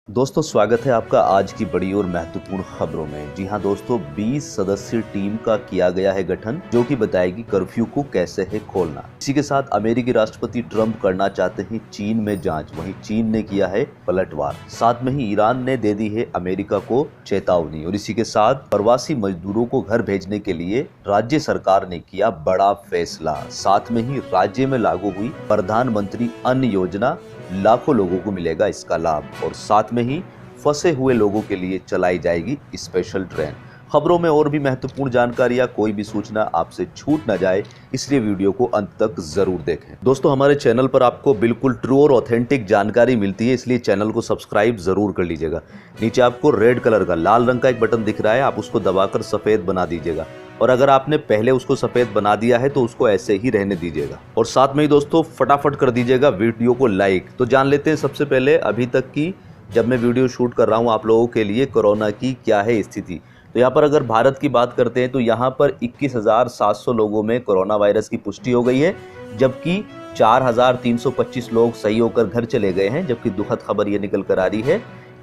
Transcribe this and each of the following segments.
दोस्तों स्वागत है आपका आज की बड़ी और महत्वपूर्ण खबरों में। जी हां दोस्तों, 20 सदस्यीय टीम का किया गया है गठन, जो कि बताएगी कर्फ्यू को कैसे है खोलना। इसी के साथ अमेरिकी राष्ट्रपति ट्रंप करना चाहते हैं चीन में जांच, वहीं चीन ने किया है पलटवार। साथ में ही ईरान ने दे दी है अमेरिका को चेतावनी। और इसी के साथ प्रवासी मजदूरों को घर भेजने के लिए राज्य सरकार ने किया बड़ा फैसला। साथ में ही राज्य में लागू हुई प्रधानमंत्री अन्न योजना, लाखों लोगों को मिलेगा इसका लाभ। और साथ में ही फंसे हुए लोगों के लिए चलाई जाएगी स्पेशल ट्रेन। खबरों में और भी महत्वपूर्ण जानकारियां, कोई भी सूचना आपसे छूट न जाए, इसलिए वीडियो को अंत तक जरूर देखें। दोस्तों हमारे चैनल पर आपको बिल्कुल ट्रू और ऑथेंटिक जानकारी मिलती है, इसलिए चैनल को सब्सक्राइब जरूर कर लीजिएगा। नीचे आपको रेड कलर का, लाल रंग का एक बटन दिख रहा है, आप उसको दबाकर सफेद बना दीजिएगा। और अगर आपने पहले उसको सफेद बना दिया है तो उसको ऐसे ही रहने दीजिएगा। और साथ में ही दोस्तों फटाफट कर दीजिएगा वीडियो को लाइक। तो जान लेते हैं सबसे पहले अभी तक की, जब मैं वीडियो शूट कर रहा हूं आप लोगों के लिए, कोरोना की क्या है स्थिति। तो यहाँ पर अगर भारत की बात करते हैं तो यहाँ पर 21,700 लोगों में कोरोना वायरस की पुष्टि हो गई है, जबकि 4,325 लोग सही होकर घर चले गए हैं। जबकि दुखद खबर ये निकल कर आ रही है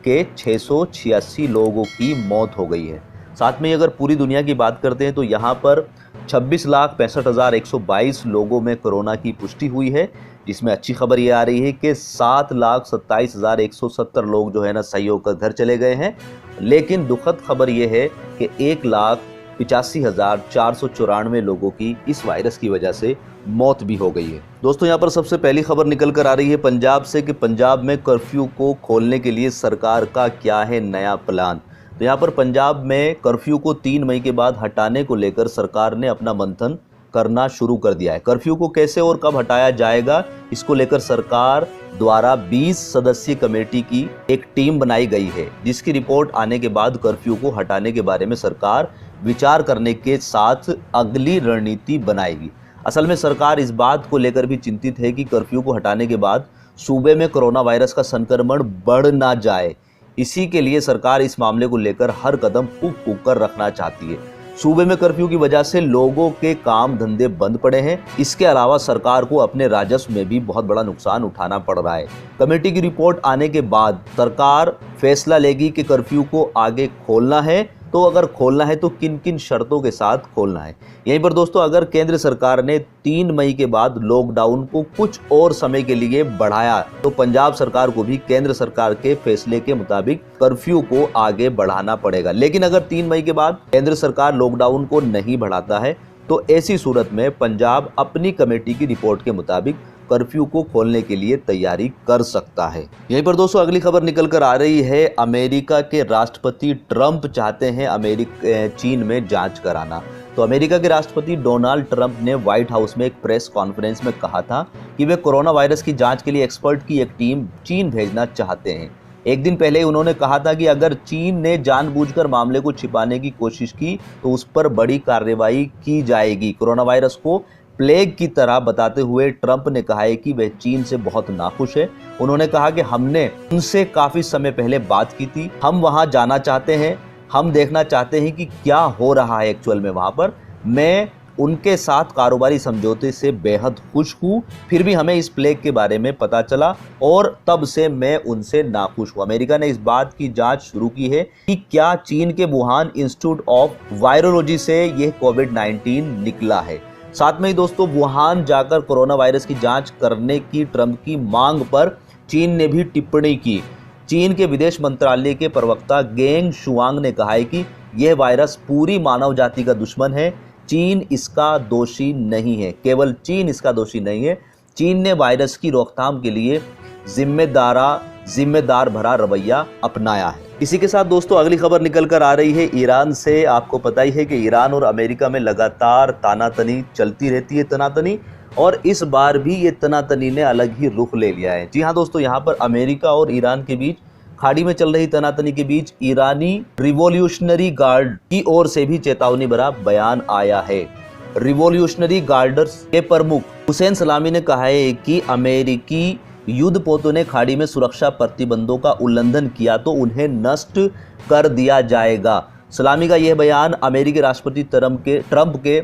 कि 686 लोगों की मौत हो गई है। साथ में अगर पूरी दुनिया की बात करते हैं तो यहाँ पर 26,65,122 लोगों में कोरोना की पुष्टि हुई है, जिसमें अच्छी खबर ये आ रही है कि 7,27,170 लोग जो है ना सही होकर घर चले गए हैं। लेकिन दुखद खबर ये है कि 1,85,494 लोगों की इस वायरस की वजह से मौत भी हो गई है। दोस्तों यहाँ पर सबसे पहली खबर निकल कर आ रही है पंजाब से कि पंजाब में कर्फ्यू को खोलने के लिए सरकार का क्या है नया प्लान। तो यहाँ पर पंजाब में कर्फ्यू को 3 मई के बाद हटाने को लेकर सरकार ने अपना मंथन करना शुरू कर दिया है। कर्फ्यू को कैसे और कब हटाया जाएगा, इसको लेकर सरकार द्वारा 20 सदस्यीय कमेटी की एक टीम बनाई गई है, जिसकी रिपोर्ट आने के बाद कर्फ्यू को हटाने के बारे में सरकार विचार करने के साथ अगली रणनीति बनाएगी। असल में सरकार इस बात को लेकर भी चिंतित है कि कर्फ्यू को हटाने के बाद सूबे में कोरोना वायरस का संक्रमण बढ़ ना जाए। इसी के लिए सरकार इस मामले को लेकर हर कदम फूंक कर रखना चाहती है। सूबे में कर्फ्यू की वजह से लोगों के काम धंधे बंद पड़े हैं। इसके अलावा सरकार को अपने राजस्व में भी बहुत बड़ा नुकसान उठाना पड़ रहा है। कमेटी की रिपोर्ट आने के बाद सरकार फैसला लेगी कि कर्फ्यू को आगे खोलना है, तो अगर खोलना है तो किन किन शर्तों के साथ खोलना है। यहीं पर दोस्तों अगर केंद्र सरकार ने 3 मई के बाद लॉकडाउन को कुछ और समय के लिए बढ़ाया, तो पंजाब सरकार को भी केंद्र सरकार के फैसले के मुताबिक कर्फ्यू को आगे बढ़ाना पड़ेगा। लेकिन अगर 3 मई के बाद केंद्र सरकार लॉकडाउन को नहीं बढ़ाता है, तो ऐसी सूरत में पंजाब अपनी कमेटी की रिपोर्ट के मुताबिक कर्फ्यू को खोलने के लिए तैयारी कर सकता है। यहीं पर दोस्तों अगली खबर निकल कर आ रही है, अमेरिका के राष्ट्रपति ट्रंप चाहते हैं चीन में जांच कराना। तो अमेरिका के राष्ट्रपति डोनाल्ड ट्रंप ने व्हाइट हाउस में एक प्रेस कॉन्फ्रेंस में कहा था कि वे कोरोना वायरस की जांच के लिए एक्सपर्ट की एक टीम चीन भेजना चाहते हैं। एक दिन पहले उन्होंने कहा था कि अगर चीन ने जानबूझकर मामले को छिपाने की कोशिश की तो उस पर बड़ी कार्रवाई की जाएगी। कोरोना वायरस को प्लेग की तरह बताते हुए ट्रंप ने कहा है कि वह चीन से बहुत नाखुश है। उन्होंने कहा कि हमने उनसे काफी समय पहले बात की थी, हम वहां जाना चाहते हैं, हम देखना चाहते हैं कि क्या हो रहा है एक्चुअल में वहां पर। मैं उनके साथ कारोबारी समझौते से बेहद खुश हूँ, फिर भी हमें इस प्लेग के बारे में पता चला और तब से मैं उनसे नाखुश हूँ। अमेरिका ने इस बात की जांच शुरू की है कि क्या चीन के वुहान इंस्टीट्यूट ऑफ वायरोलॉजी से यह कोविड-19 निकला है। साथ में ही दोस्तों वुहान जाकर कोरोना वायरस की जांच करने की ट्रंप की मांग पर चीन ने भी टिप्पणी की। चीन के विदेश मंत्रालय के प्रवक्ता गेंग शुआंग ने कहा है कि यह वायरस पूरी मानव जाति का दुश्मन है, चीन इसका दोषी नहीं है, केवल चीन इसका दोषी नहीं है। चीन ने वायरस की रोकथाम के लिए जिम्मेदार भरा रवैया अपनाया है। इसी के साथ दोस्तों अगली खबर निकल कर आ रही है ईरान से। आपको पता ही है कि ईरान और अमेरिका में लगातार तानातनी चलती रहती है, तनातनी, और इस बार भी ये तनातनी ने अलग ही रुख ले लिया है। जी हाँ दोस्तों, यहाँ पर अमेरिका और ईरान के बीच खाड़ी में चल रही तनातनी के बीच ईरानी रिवॉल्यूशनरी गार्ड की ओर से भी चेतावनी भरा बयान आया है। रिवॉल्यूशनरी गार्ड्स के प्रमुख हुसैन सलामी ने कहा है कि अमेरिकी युद्धपोतों ने खाड़ी में सुरक्षा प्रतिबंधों का उल्लंघन किया तो उन्हें नष्ट कर दिया जाएगा। सलामी का यह बयान अमेरिकी राष्ट्रपति ट्रंप के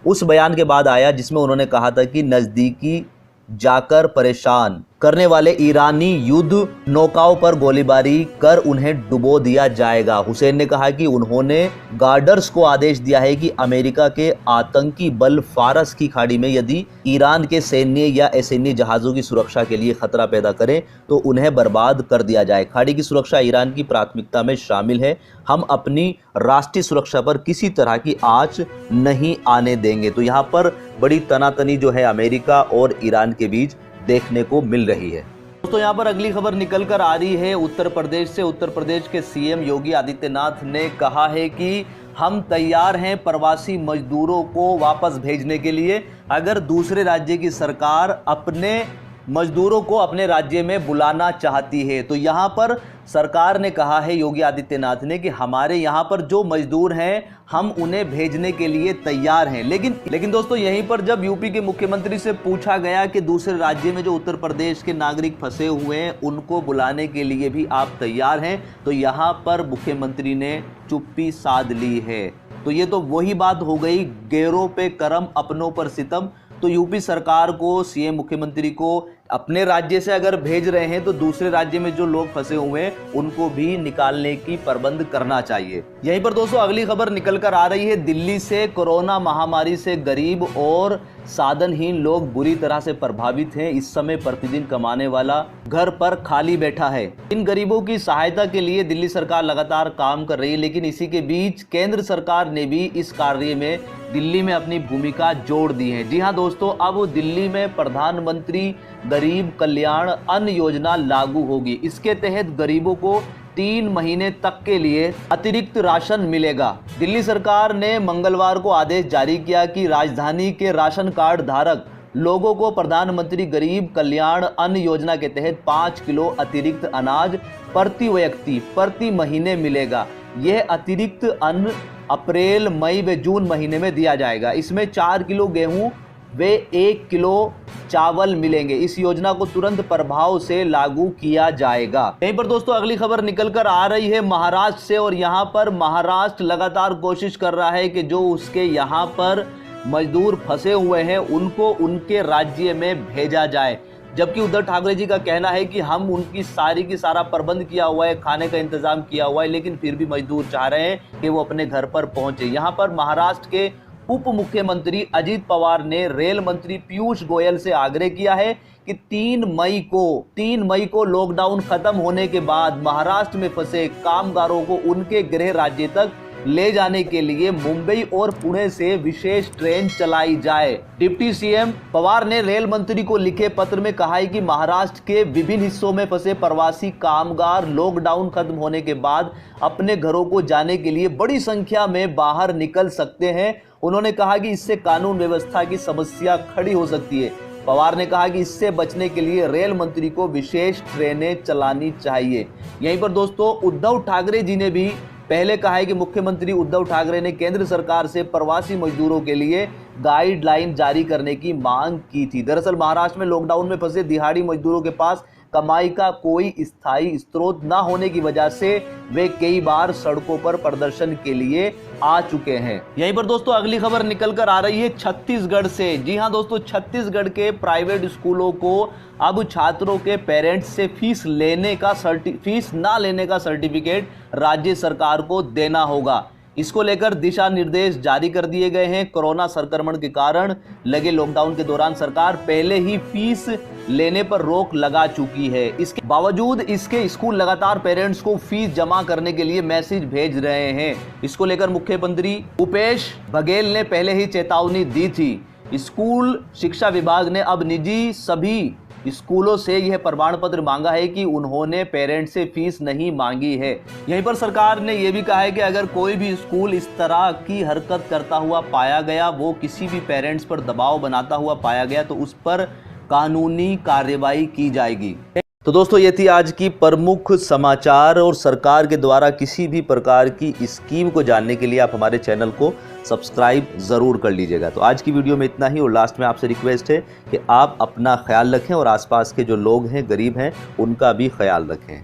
उस बयान के बाद आया जिसमें उन्होंने कहा था कि नज़दीकी जाकर परेशान करने वाले ईरानी युद्ध नौकाओं पर गोलीबारी कर उन्हें डुबो दिया जाएगा। हुसैन ने कहा कि उन्होंने गार्डर्स को आदेश दिया है कि अमेरिका के आतंकी बल फारस की खाड़ी में यदि ईरान के सैन्य या असैन्य जहाज़ों की सुरक्षा के लिए खतरा पैदा करें तो उन्हें बर्बाद कर दिया जाए। खाड़ी की सुरक्षा ईरान की प्राथमिकता में शामिल है। हम अपनी राष्ट्रीय सुरक्षा पर किसी तरह की आंच नहीं आने देंगे। तो यहाँ पर बड़ी तनातनी जो है अमेरिका और ईरान के बीच देखने को मिल रही है। दोस्तों यहाँ पर अगली खबर निकल कर आ रही है उत्तर प्रदेश से। उत्तर प्रदेश के सीएम योगी आदित्यनाथ ने कहा है कि हम तैयार हैं प्रवासी मजदूरों को वापस भेजने के लिए अगर दूसरे राज्य की सरकार अपने मजदूरों को अपने राज्य में बुलाना चाहती है। तो यहाँ पर सरकार ने कहा है योगी आदित्यनाथ ने कि हमारे यहाँ पर जो मजदूर हैं हम उन्हें भेजने के लिए तैयार हैं। लेकिन दोस्तों यहीं पर जब यूपी के मुख्यमंत्री से पूछा गया कि दूसरे राज्य में जो उत्तर प्रदेश के नागरिक फंसे हुए हैं उनको बुलाने के लिए भी आप तैयार हैं, तो यहाँ पर मुख्यमंत्री ने चुप्पी साध ली है। तो ये तो वही बात हो गई, गैरों पे करम अपनों पर सितम। तो यूपी सरकार को, सीएम मुख्यमंत्री को अपने राज्य से अगर भेज रहे हैं तो दूसरे राज्य में जो लोग फंसे हुए हैं उनको भी निकालने की प्रबंध करना चाहिए। यहीं पर दोस्तों अगली खबर निकल कर आ रही है दिल्ली से। कोरोना महामारी से गरीब और साधनहीन लोग बुरी तरह से प्रभावित हैं। इस समय प्रतिदिन कमाने वाला घर पर खाली बैठा है। इन गरीबों की सहायता के लिए दिल्ली सरकार लगातार काम कर रही है, लेकिन इसी के बीच केंद्र सरकार ने भी इस कार्य में दिल्ली में अपनी भूमिका जोड़ दी है। जी हाँ दोस्तों, अब दिल्ली में प्रधानमंत्री गरीब कल्याण अन्न योजना लागू होगी। इसके तहत गरीबों को 3 महीने तक के लिए अतिरिक्त राशन मिलेगा। दिल्ली सरकार ने मंगलवार को आदेश जारी किया कि राजधानी के राशन कार्ड धारक लोगों को प्रधानमंत्री गरीब कल्याण अन्न योजना के तहत 5 किलो अतिरिक्त अनाज प्रति व्यक्ति प्रति महीने मिलेगा। यह अतिरिक्त अन्न अप्रैल, मई व जून महीने में दिया जाएगा। इसमें 4 किलो गेहूं वे 1 किलो चावल मिलेंगे। इस योजना को तुरंत प्रभाव से लागू किया जाएगा। यहीं पर दोस्तों अगली खबर निकल कर आ रही है महाराष्ट्र से, और यहाँ पर महाराष्ट्र लगातार कोशिश कर रहा है कि जो उसके यहाँ पर मजदूर फंसे हुए हैं उनको उनके राज्य में भेजा जाए। जबकि उद्धव ठाकरे जी का कहना है कि हम उनकी सारा प्रबंध किया हुआ है, खाने का इंतजाम किया हुआ है, लेकिन फिर भी मजदूर चाह रहे हैं कि वो अपने घर पर पहुंचे। यहाँ पर महाराष्ट्र के उप मुख्यमंत्री अजित पवार ने रेल मंत्री पीयूष गोयल से आग्रह किया है कि 3 मई को लॉकडाउन खत्म होने के बाद महाराष्ट्र में फंसे कामगारों को उनके गृह राज्य तक ले जाने के लिए मुंबई और पुणे से विशेष ट्रेन चलाई जाए। डिप्टी सीएम पवार ने रेल मंत्री को लिखे पत्र में कहा है कि महाराष्ट्र के विभिन्न हिस्सों में फंसे प्रवासी कामगार लॉकडाउन खत्म होने के बाद अपने घरों को जाने के लिए बड़ी संख्या में बाहर निकल सकते हैं। उन्होंने कहा कि इससे कानून व्यवस्था की समस्या खड़ी हो सकती है। पवार ने कहा कि इससे बचने के लिए रेल मंत्री को विशेष ट्रेनें चलानी चाहिए। यहीं पर दोस्तों उद्धव ठाकरे जी ने भी पहले कहा है कि मुख्यमंत्री उद्धव ठाकरे ने केंद्र सरकार से प्रवासी मजदूरों के लिए गाइडलाइन जारी करने की मांग की थी। दरअसल महाराष्ट्र में लॉकडाउन में फंसे दिहाड़ी मजदूरों के पास कमाई का कोई स्थायी स्रोत न होने की वजह से वे कई बार सड़कों पर प्रदर्शन के लिए आ चुके हैं। यहीं पर दोस्तों अगली खबर निकल कर आ रही है छत्तीसगढ़ से। जी हां दोस्तों, छत्तीसगढ़ के प्राइवेट स्कूलों को अब छात्रों के पेरेंट्स से फीस ना लेने का सर्टिफिकेट राज्य सरकार को देना होगा। इसको लेकर दिशा निर्देश जारी कर दिए गए हैं। कोरोना संक्रमण के कारण लगे लॉकडाउन के दौरान सरकार पहले ही फीस लेने पर रोक लगा चुकी है। इसके बावजूद इसके स्कूल लगातार पेरेंट्स को फीस जमा करने के लिए मैसेज भेज रहे हैं। इसको लेकर मुख्यमंत्री भूपेश बघेल ने पहले ही चेतावनी दी थी। स्कूल शिक्षा विभाग ने अब निजी सभी स्कूलों से यह प्रमाण पत्र मांगा है कि उन्होंने पेरेंट्स से फीस नहीं मांगी है। यहीं पर सरकार ने यह भी कहा है कि अगर कोई भी स्कूल इस तरह की हरकत करता हुआ पाया गया, वो किसी भी पेरेंट्स पर दबाव बनाता हुआ पाया गया, तो उस पर कानूनी कार्रवाई की जाएगी। तो दोस्तों ये थी आज की प्रमुख समाचार, और सरकार के द्वारा किसी भी प्रकार की स्कीम को जानने के लिए आप हमारे चैनल को सब्सक्राइब ज़रूर कर लीजिएगा। तो आज की वीडियो में इतना ही, और लास्ट में आपसे रिक्वेस्ट है कि आप अपना ख्याल रखें और आसपास के जो लोग हैं, गरीब हैं, उनका भी ख्याल रखें।